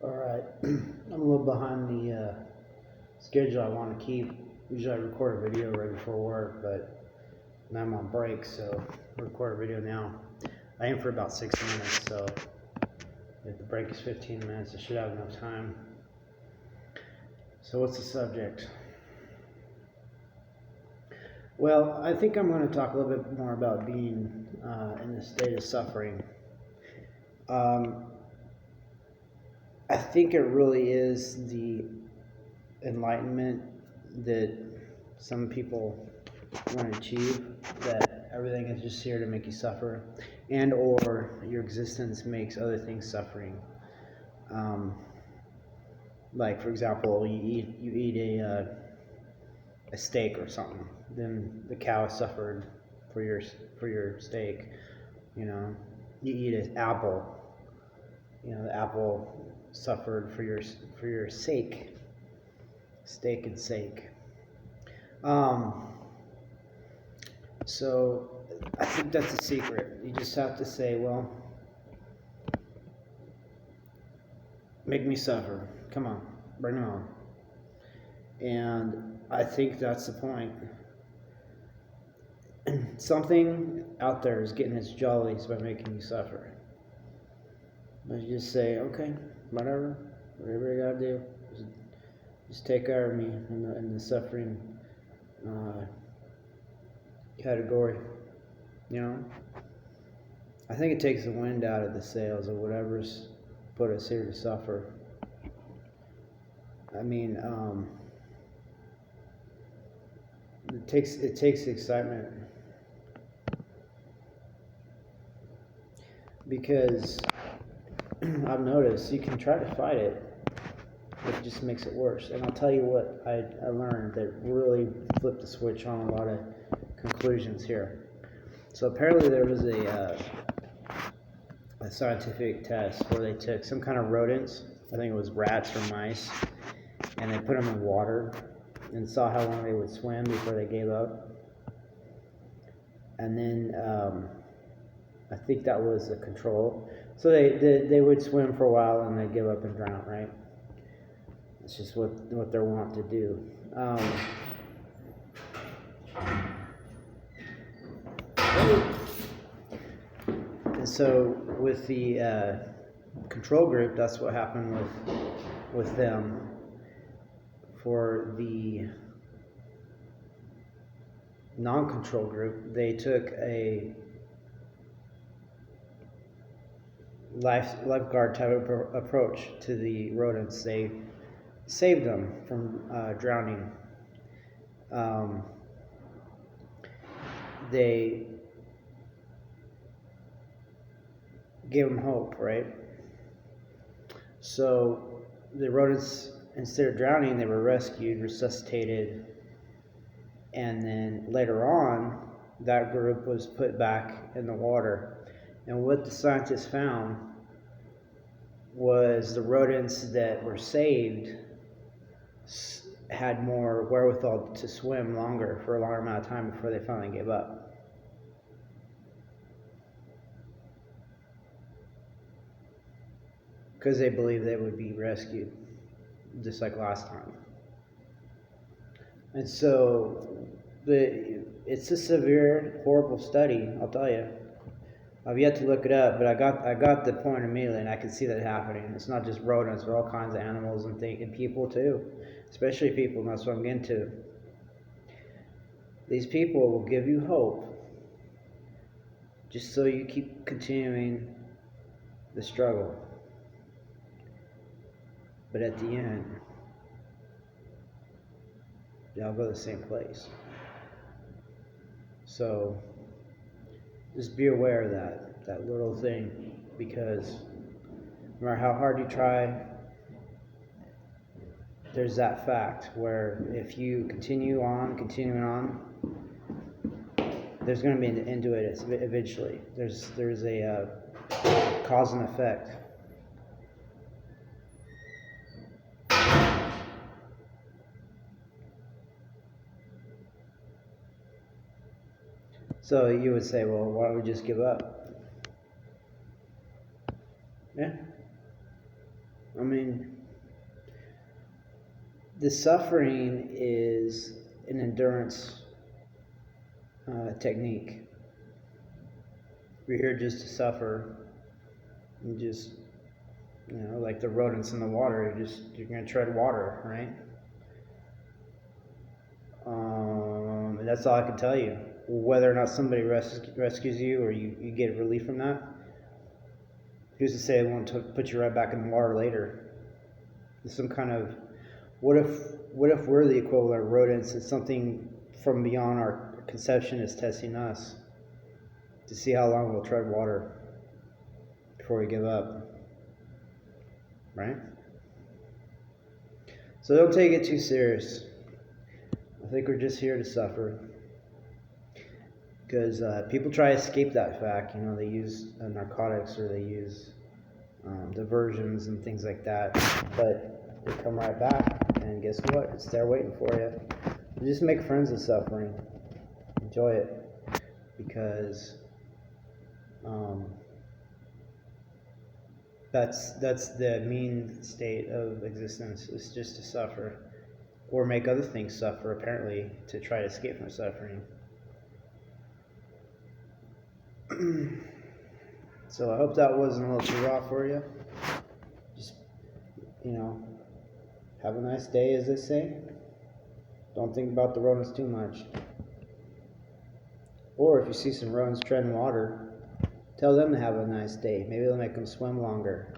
Alright, I'm a little behind the schedule I want to keep. Usually I record a video right before work, but now I'm on break, so I record a video now. I aim for about 6 minutes, so if the break is 15 minutes, I should have enough time. So what's the subject? Well, I think I'm going to talk a little bit more about being in a state of suffering. I think it really is the enlightenment that some people want to achieve, that everything is just here to make you suffer, and or your existence makes other things suffering. Like for example, you eat a steak or something, then the cow suffered for your steak. You know, you eat an apple. You know, the apple suffered for your sake, steak and sake. So I think that's the secret. You just have to say, well, make me suffer. Come on, bring it on. And I think that's the point. Something out there is getting its jollies by making you suffer. But you just say, okay, whatever you gotta do, just take care of me in the suffering category. You know, I think it takes the wind out of the sails of whatever's put us here to suffer. I mean, it takes the excitement, because I've noticed you can try to fight it, but it just makes it worse. And I'll tell you what I learned that really flipped the switch on a lot of conclusions here. So apparently there was a scientific test where they took some kind of rodents, I think it was rats or mice, and they put them in water and saw how long they would swim before they gave up. And then I think that was the control. So they would swim for a while and they'd give up and drown, right? It's just what they're wont to do. And so with the control group, that's what happened with them. For the non-control group, they took a lifeguard type of approach to the rodents. They saved them from drowning. They gave them hope, right? So the rodents, instead of drowning, they were rescued, resuscitated, and then later on, that group was put back in the water. And what the scientists found was the rodents that were saved had more wherewithal to swim longer for a longer amount of time before they finally gave up. Because they believed they would be rescued, just like last time. And so it's a severe, horrible study, I'll tell you. I've yet to look it up, but I got the point immediately, and I can see that happening. It's not just rodents, but all kinds of animals and people too, especially people, and that's what I'm getting to. These people will give you hope just so you keep continuing the struggle. But at the end, they all go to the same place. So just be aware of that little thing, because no matter how hard you try, there's that fact where if you continuing on, there's going to be an end to it eventually. There's a cause and effect. So you would say, well, why don't we just give up? Yeah. I mean, the suffering is an endurance technique. We're here just to suffer. And just, like the rodents in the water, you're gonna tread water, right? And that's all I can tell you. Whether or not somebody rescues you or you get relief from that, who's to say it won't put you right back in the water later? It's some kind of, what if we're the equivalent of rodents and something from beyond our conception is testing us to see how long we'll tread water before we give up, right? So don't take it too serious. I think we're just here to suffer. Because people try to escape that fact. They use narcotics or they use diversions and things like that. But they come right back, and guess what? It's there waiting for you. You just make friends with suffering. Enjoy it. Because that's the mean state of existence, is just to suffer. Or make other things suffer, apparently, to try to escape from suffering. So I hope that wasn't a little too raw for you. Just, have a nice day, as they say. Don't think about the rodents too much. Or if you see some rodents treading water, tell them to have a nice day. Maybe they'll make them swim longer.